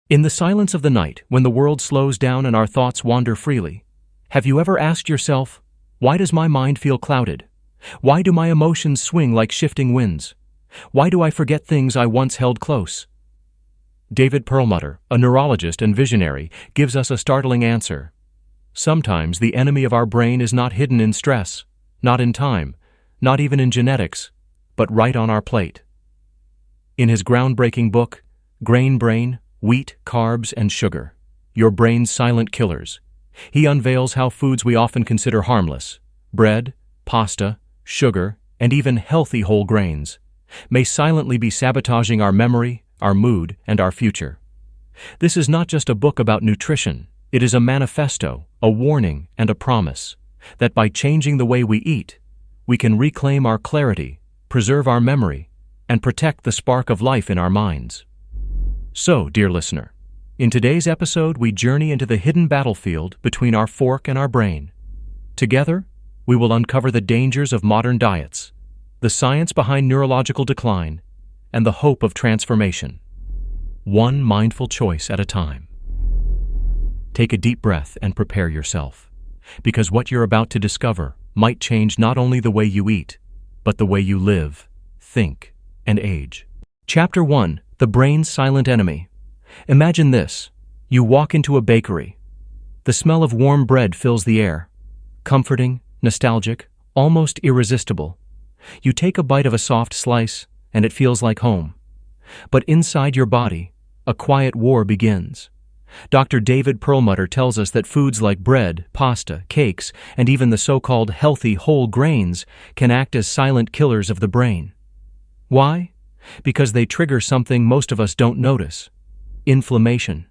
In the silence of the night, when the world slows down and our thoughts wander freely, have you ever asked yourself, why does my mind feel clouded? Why do my emotions swing like shifting winds? Why do I forget things I once held close? David Perlmutter, a neurologist and visionary, gives us a startling answer. Sometimes the enemy of our brain is not hidden in stress, not in time, not even in genetics, but right on our plate. In his groundbreaking book, Grain Brain, Wheat, Carbs, and Sugar, Your Brain's Silent Killers, he unveils how foods we often consider harmless, bread, pasta, sugar, and even healthy whole grains, may silently be sabotaging our memory, our mood, and our future. This is not just a book about nutrition, it is a manifesto, a warning, and a promise that by changing the way we eat, we can reclaim our clarity, preserve our memory, and protect the spark of life in our minds. So, dear listener, in today's episode we journey into the hidden battlefield between our fork and our brain. Together, we will uncover the dangers of modern diets, the science behind neurological decline, and the hope of transformation. One mindful choice at a time. Take a deep breath and prepare yourself, because what you're about to discover might change not only the way you eat, but the way you live, think, and age. Chapter 1. The Brain's Silent Enemy. Imagine this. You walk into a bakery. The smell of warm bread fills the air. Comforting, nostalgic, almost irresistible. You take a bite of a soft slice, and it feels like home. But inside your body, a quiet war begins. Dr. David Perlmutter tells us that foods like bread, pasta, cakes, and even the so-called healthy whole grains can act as silent killers of the brain. Why? Because they trigger something most of us don't notice: inflammation.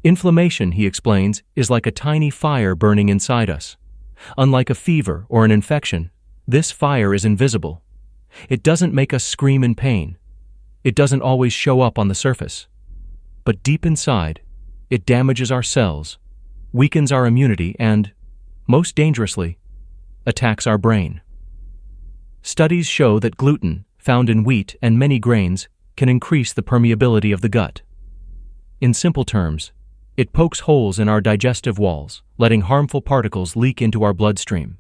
Inflammation, he explains, is like a tiny fire burning inside us. Unlike a fever or an infection, this fire is invisible. It doesn't make us scream in pain. It doesn't always show up on the surface. But deep inside, it damages our cells, weakens our immunity, and, most dangerously, attacks our brain. Studies show that gluten, found in wheat and many grains, can increase the permeability of the gut. In simple terms, it pokes holes in our digestive walls, letting harmful particles leak into our bloodstream.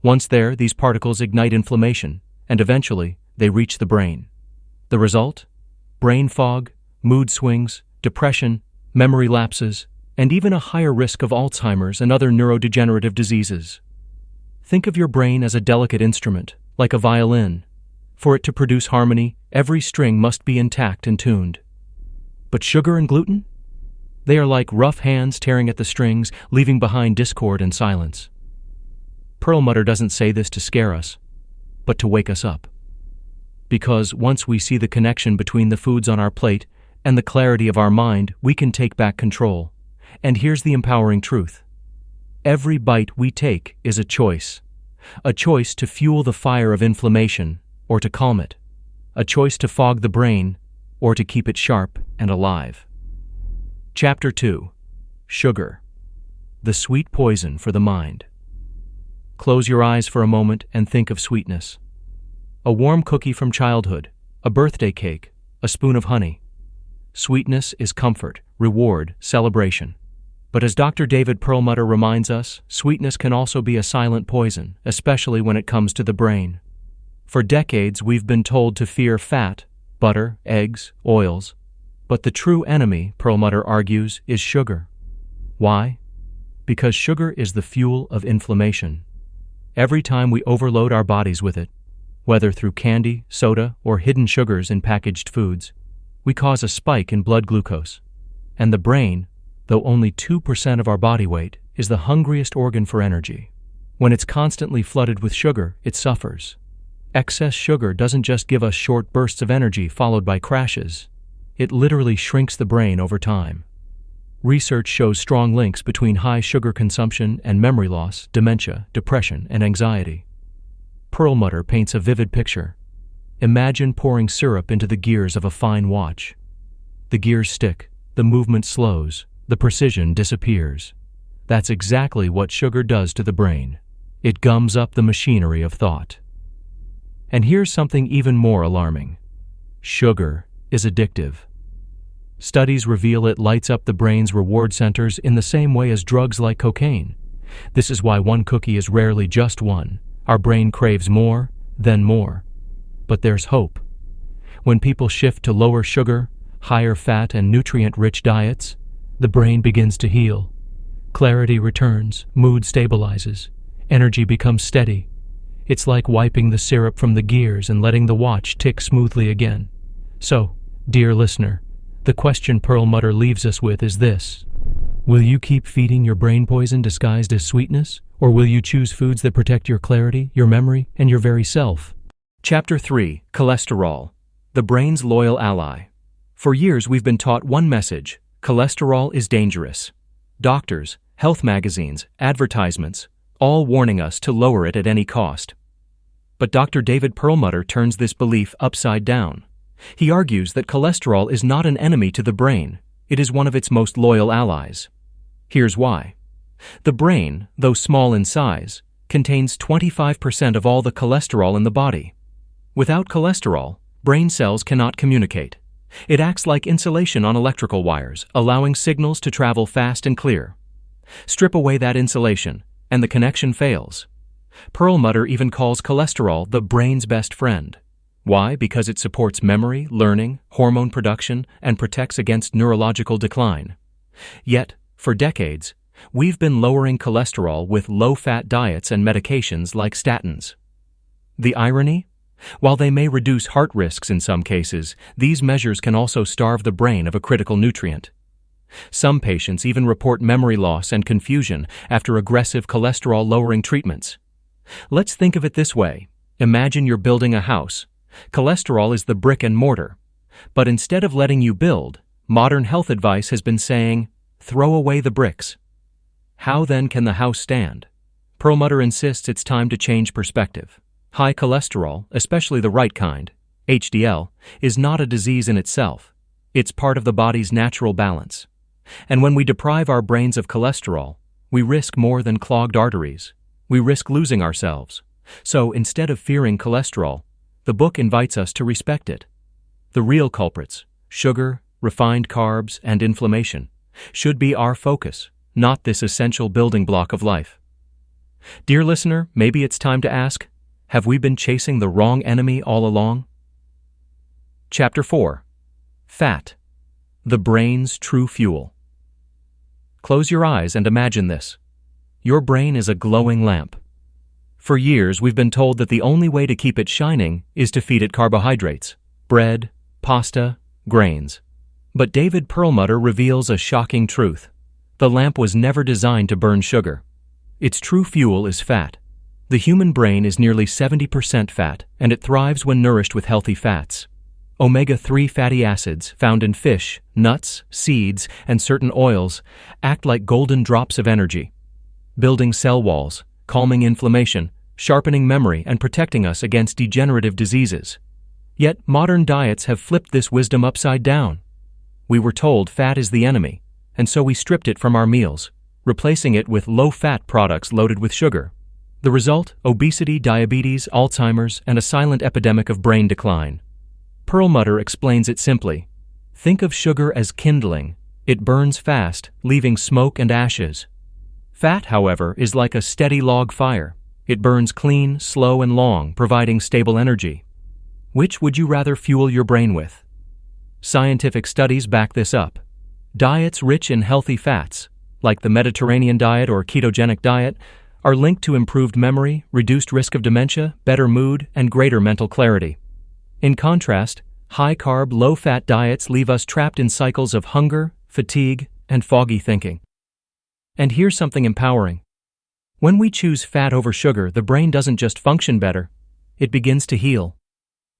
Once there, these particles ignite inflammation, and eventually, they reach the brain. The result? Brain fog, mood swings, depression, memory lapses, and even a higher risk of Alzheimer's and other neurodegenerative diseases. Think of your brain as a delicate instrument, like a violin. For it to produce harmony, every string must be intact and tuned. But sugar and gluten? They are like rough hands tearing at the strings, leaving behind discord and silence. Perlmutter doesn't say this to scare us, but to wake us up. Because once we see the connection between the foods on our plate and the clarity of our mind, we can take back control. And here's the empowering truth. Every bite we take is a choice to fuel the fire of inflammation or to calm it, a choice to fog the brain or to keep it sharp and alive. Chapter 2. Sugar. The sweet poison for the mind. Close your eyes for a moment and think of sweetness. A warm cookie from childhood, a birthday cake, a spoon of honey. Sweetness is comfort, reward, celebration. But as Dr. David Perlmutter reminds us, sweetness can also be a silent poison, especially when it comes to the brain. For decades, we've been told to fear fat, butter, eggs, oils. But the true enemy, Perlmutter argues, is sugar. Why? Because sugar is the fuel of inflammation. Every time we overload our bodies with it, whether through candy, soda, or hidden sugars in packaged foods, we cause a spike in blood glucose. And the brain, though only 2% of our body weight, is the hungriest organ for energy. When it's constantly flooded with sugar, it suffers. Excess sugar doesn't just give us short bursts of energy followed by crashes. It literally shrinks the brain over time. Research shows strong links between high sugar consumption and memory loss, dementia, depression, and anxiety. Perlmutter paints a vivid picture. Imagine pouring syrup into the gears of a fine watch. The gears stick, the movement slows, the precision disappears. That's exactly what sugar does to the brain. It gums up the machinery of thought. And here's something even more alarming. Sugar is addictive. Studies reveal it lights up the brain's reward centers in the same way as drugs like cocaine. This is why one cookie is rarely just one. Our brain craves more, then more. But there's hope. When people shift to lower sugar, higher fat, and nutrient-rich diets, the brain begins to heal. Clarity returns, mood stabilizes, energy becomes steady. It's like wiping the syrup from the gears and letting the watch tick smoothly again. So, dear listener, the question Perlmutter leaves us with is this: will you keep feeding your brain poison disguised as sweetness, or will you choose foods that protect your clarity, your memory, and your very self? Chapter 3: Cholesterol, the brain's loyal ally. For years we've been taught one message: cholesterol is dangerous. Doctors, health magazines, advertisements, all warning us to lower it at any cost. But Dr. David Perlmutter turns this belief upside down. He argues that cholesterol is not an enemy to the brain, it is one of its most loyal allies. Here's why. The brain, though small in size, contains 25% of all the cholesterol in the body. Without cholesterol, brain cells cannot communicate. It acts like insulation on electrical wires, allowing signals to travel fast and clear. Strip away that insulation, and the connection fails. Perlmutter even calls cholesterol the brain's best friend. Why? Because it supports memory, learning, hormone production, and protects against neurological decline. Yet, for decades, we've been lowering cholesterol with low-fat diets and medications like statins. The irony? While they may reduce heart risks in some cases, these measures can also starve the brain of a critical nutrient. Some patients even report memory loss and confusion after aggressive cholesterol-lowering treatments. Let's think of it this way. Imagine you're building a house. Cholesterol is the brick and mortar. But instead of letting you build, modern health advice has been saying, throw away the bricks. How then can the house stand? Perlmutter insists it's time to change perspective. High cholesterol, especially the right kind, HDL, is not a disease in itself. It's part of the body's natural balance. And when we deprive our brains of cholesterol, we risk more than clogged arteries. We risk losing ourselves. So instead of fearing cholesterol, the book invites us to respect it. The real culprits, sugar, refined carbs, and inflammation, should be our focus, not this essential building block of life. Dear listener, maybe it's time to ask, have we been chasing the wrong enemy all along? Chapter 4: Fat, the brain's true fuel. Close your eyes and imagine this. Your brain is a glowing lamp. For years, we've been told that the only way to keep it shining is to feed it carbohydrates, bread, pasta, grains. But David Perlmutter reveals a shocking truth. The lamp was never designed to burn sugar. Its true fuel is fat. The human brain is nearly 70% fat, and it thrives when nourished with healthy fats. Omega-3 fatty acids, found in fish, nuts, seeds, and certain oils, act like golden drops of energy, building cell walls, calming inflammation, sharpening memory, and protecting us against degenerative diseases. Yet modern diets have flipped this wisdom upside down. We were told fat is the enemy, and so we stripped it from our meals, replacing it with low-fat products loaded with sugar. The result? Obesity, diabetes, Alzheimer's, and a silent epidemic of brain decline. Perlmutter explains it simply. Think of sugar as kindling. It burns fast, leaving smoke and ashes. Fat, however, is like a steady log fire. It burns clean, slow, and long, providing stable energy. Which would you rather fuel your brain with? Scientific studies back this up. Diets rich in healthy fats, like the Mediterranean diet or ketogenic diet, are linked to improved memory, reduced risk of dementia, better mood, and greater mental clarity. In contrast, high-carb, low-fat diets leave us trapped in cycles of hunger, fatigue, and foggy thinking. And here's something empowering. When we choose fat over sugar, the brain doesn't just function better, it begins to heal.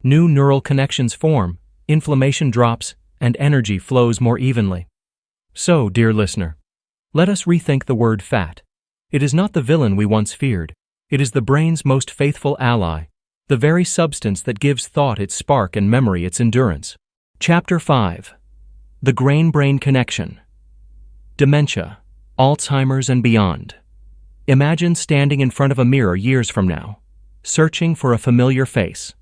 New neural connections form, inflammation drops, and energy flows more evenly. So, dear listener, let us rethink the word fat. It is not the villain we once feared. It is the brain's most faithful ally, the very substance that gives thought its spark and memory its endurance. Chapter 5: The Brain-Brain Connection. Dementia, Alzheimer's, and beyond. Imagine standing in front of a mirror years from now, searching for a familiar face.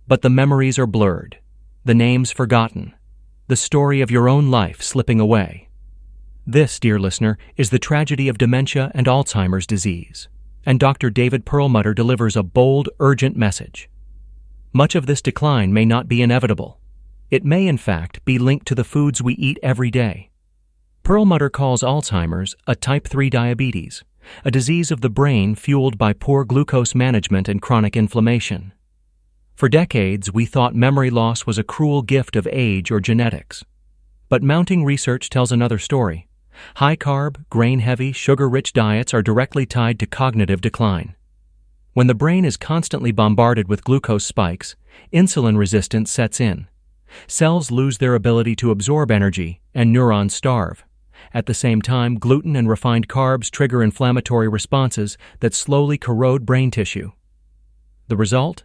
But the memories are blurred, the names forgotten, the story of your own life slipping away. This, dear listener, is the tragedy of dementia and Alzheimer's disease, and Dr. David Perlmutter delivers a bold, urgent message. Much of this decline may not be inevitable. It may, in fact, be linked to the foods we eat every day. Perlmutter calls Alzheimer's a type 3 diabetes, a disease of the brain fueled by poor glucose management and chronic inflammation. For decades, we thought memory loss was a cruel gift of age or genetics. But mounting research tells another story. High-carb, grain-heavy, sugar-rich diets are directly tied to cognitive decline. When the brain is constantly bombarded with glucose spikes, insulin resistance sets in. Cells lose their ability to absorb energy, and neurons starve. At the same time, gluten and refined carbs trigger inflammatory responses that slowly corrode brain tissue. The result?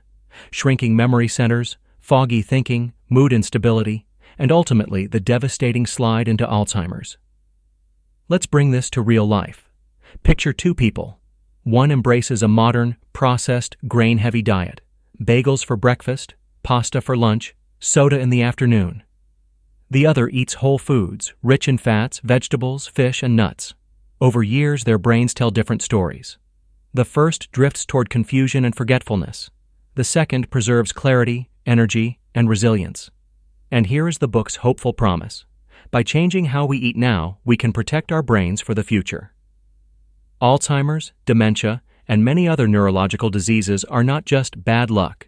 Shrinking memory centers, foggy thinking, mood instability, and ultimately the devastating slide into Alzheimer's. Let's bring this to real life. Picture two people. One embraces a modern, processed, grain-heavy diet. Bagels for breakfast, pasta for lunch, soda in the afternoon. The other eats whole foods, rich in fats, vegetables, fish, and nuts. Over years, their brains tell different stories. The first drifts toward confusion and forgetfulness. The second preserves clarity, energy, and resilience. And here is the book's hopeful promise. By changing how we eat now, we can protect our brains for the future. Alzheimer's, dementia, and many other neurological diseases are not just bad luck.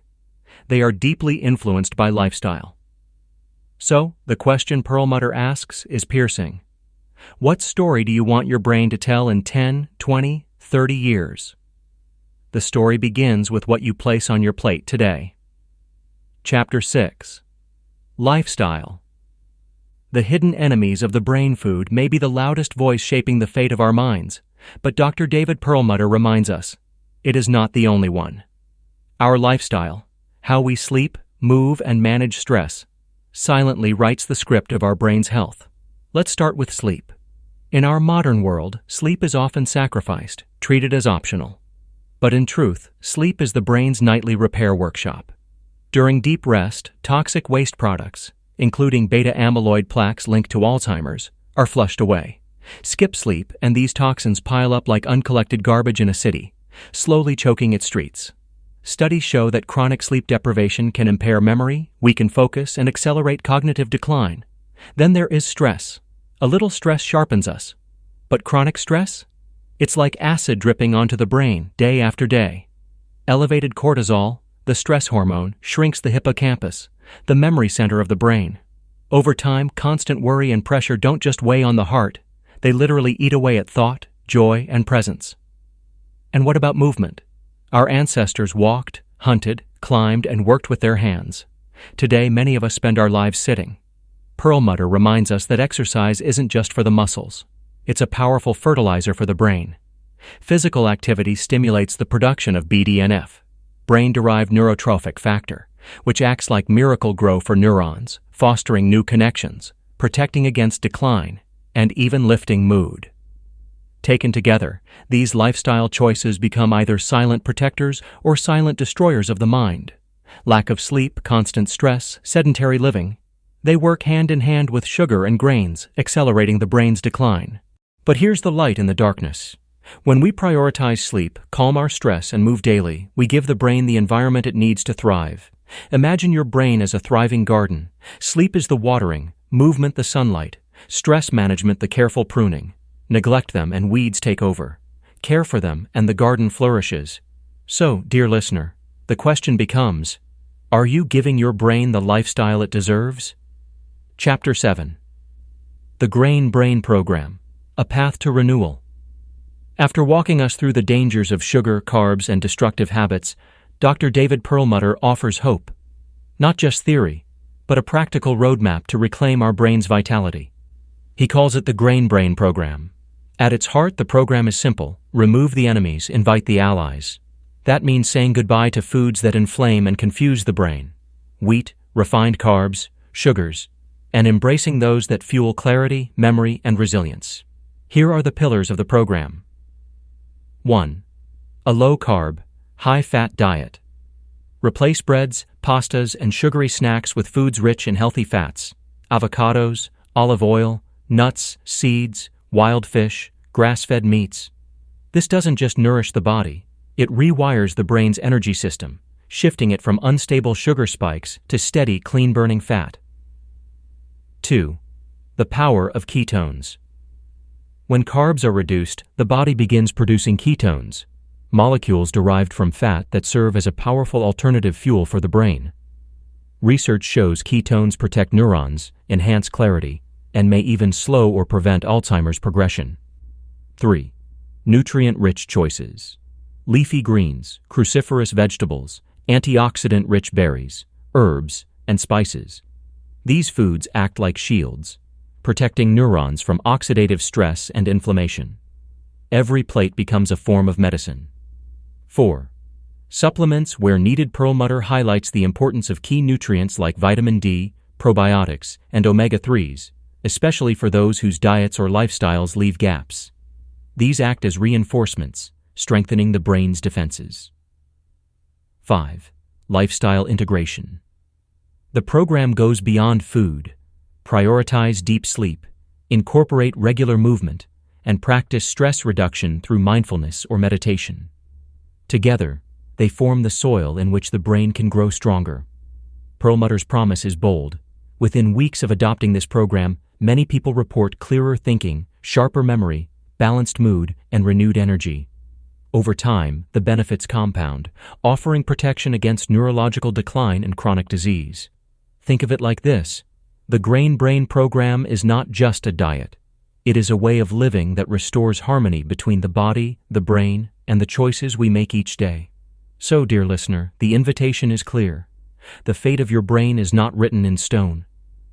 They are deeply influenced by lifestyle. So, the question Perlmutter asks is piercing. What story do you want your brain to tell in 10, 20, 30 years? The story begins with what you place on your plate today. Chapter 6. Lifestyle. The hidden enemies of the brain food may be the loudest voice shaping the fate of our minds, but Dr. David Perlmutter reminds us, it is not the only one. Our lifestyle, how we sleep, move, and manage stress, silently writes the script of our brain's health. Let's start with sleep. In our modern world, sleep is often sacrificed, treated as optional. But in truth, sleep is the brain's nightly repair workshop. During deep rest, toxic waste products, including beta-amyloid plaques linked to Alzheimer's, are flushed away. Skip sleep, and these toxins pile up like uncollected garbage in a city, slowly choking its streets. Studies show that chronic sleep deprivation can impair memory, weaken focus, and accelerate cognitive decline. Then there is stress. A little stress sharpens us. But chronic stress? It's like acid dripping onto the brain day after day. Elevated cortisol, the stress hormone, shrinks the hippocampus, the memory center of the brain. Over time, constant worry and pressure don't just weigh on the heart, they literally eat away at thought, joy, and presence. And what about movement? Our ancestors walked, hunted, climbed, and worked with their hands. Today, many of us spend our lives sitting. Perlmutter reminds us that exercise isn't just for the muscles. It's a powerful fertilizer for the brain. Physical activity stimulates the production of BDNF, brain-derived neurotrophic factor, which acts like miracle-grow for neurons, fostering new connections, protecting against decline, and even lifting mood. Taken together, these lifestyle choices become either silent protectors or silent destroyers of the mind. Lack of sleep, constant stress, sedentary living, they work hand in hand with sugar and grains, accelerating the brain's decline. But here's the light in the darkness. When we prioritize sleep, calm our stress, and move daily, we give the brain the environment it needs to thrive. Imagine your brain as a thriving garden. Sleep is the watering, movement the sunlight, stress management the careful pruning. Neglect them and weeds take over. Care for them and the garden flourishes. So, dear listener, the question becomes, are you giving your brain the lifestyle it deserves? Chapter 7. The Grain-Brain Program, a Path to Renewal. After walking us through the dangers of sugar, carbs, and destructive habits, Dr. David Perlmutter offers hope. Not just theory, but a practical roadmap to reclaim our brain's vitality. He calls it the Grain-Brain Program. At its heart, the program is simple: remove the enemies, invite the allies. That means saying goodbye to foods that inflame and confuse the brain: wheat, refined carbs, sugars, and embracing those that fuel clarity, memory, and resilience. Here are the pillars of the program. 1. A low-carb, high-fat diet. Replace breads, pastas, and sugary snacks with foods rich in healthy fats: avocados, olive oil, nuts, seeds, wild fish, grass-fed meats. This doesn't just nourish the body, it rewires the brain's energy system, shifting it from unstable sugar spikes to steady, clean-burning fat. 2. The power of ketones. When carbs are reduced, the body begins producing ketones, molecules derived from fat that serve as a powerful alternative fuel for the brain. Research shows ketones protect neurons, enhance clarity, and may even slow or prevent Alzheimer's progression. 3. Nutrient-rich choices. Leafy greens, cruciferous vegetables, antioxidant-rich berries, herbs, and spices. These foods act like shields, protecting neurons from oxidative stress and inflammation. Every plate becomes a form of medicine. 4. Supplements where needed. Perlmutter highlights the importance of key nutrients like vitamin D, probiotics, and omega-3s, especially for those whose diets or lifestyles leave gaps. These act as reinforcements, strengthening the brain's defenses. 5. Lifestyle integration. The program goes beyond food. Prioritize deep sleep, incorporate regular movement, and practice stress reduction through mindfulness or meditation. Together, they form the soil in which the brain can grow stronger. Perlmutter's promise is bold. Within weeks of adopting this program, many people report clearer thinking, sharper memory, balanced mood, and renewed energy. Over time, the benefits compound, offering protection against neurological decline and chronic disease. Think of it like this: the Grain Brain program is not just a diet. It is a way of living that restores harmony between the body, the brain, and the choices we make each day. So, dear listener, the invitation is clear. The fate of your brain is not written in stone.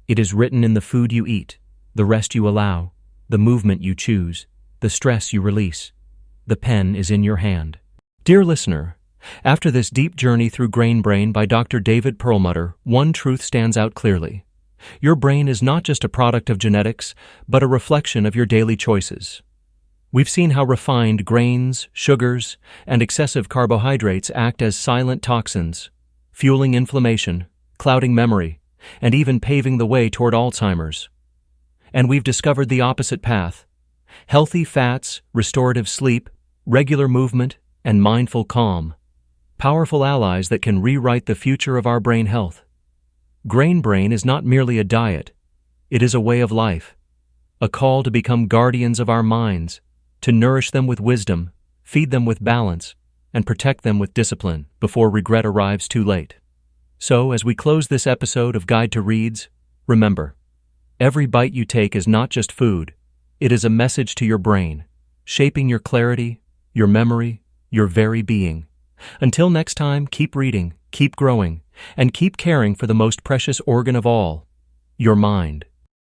It is written in the food you eat, the rest you allow, the movement you choose, the stress you release. The pen is in your hand. Dear listener, after this deep journey through Grain Brain by Dr. David Perlmutter, one truth stands out clearly. Your brain is not just a product of genetics, but a reflection of your daily choices. We've seen how refined grains, sugars, and excessive carbohydrates act as silent toxins, fueling inflammation, clouding memory, and even paving the way toward Alzheimer's. And we've discovered the opposite path: healthy fats, restorative sleep, regular movement, and mindful calm. Powerful allies that can rewrite the future of our brain health. Grain Brain is not merely a diet. It is a way of life, a call to become guardians of our minds, to nourish them with wisdom, feed them with balance, and protect them with discipline before regret arrives too late. So, as we close this episode of Guide to Reads, remember, every bite you take is not just food. It is a message to your brain, shaping your clarity, your memory, your very being. Until next time, keep reading, keep growing, and keep caring for the most precious organ of all, your mind.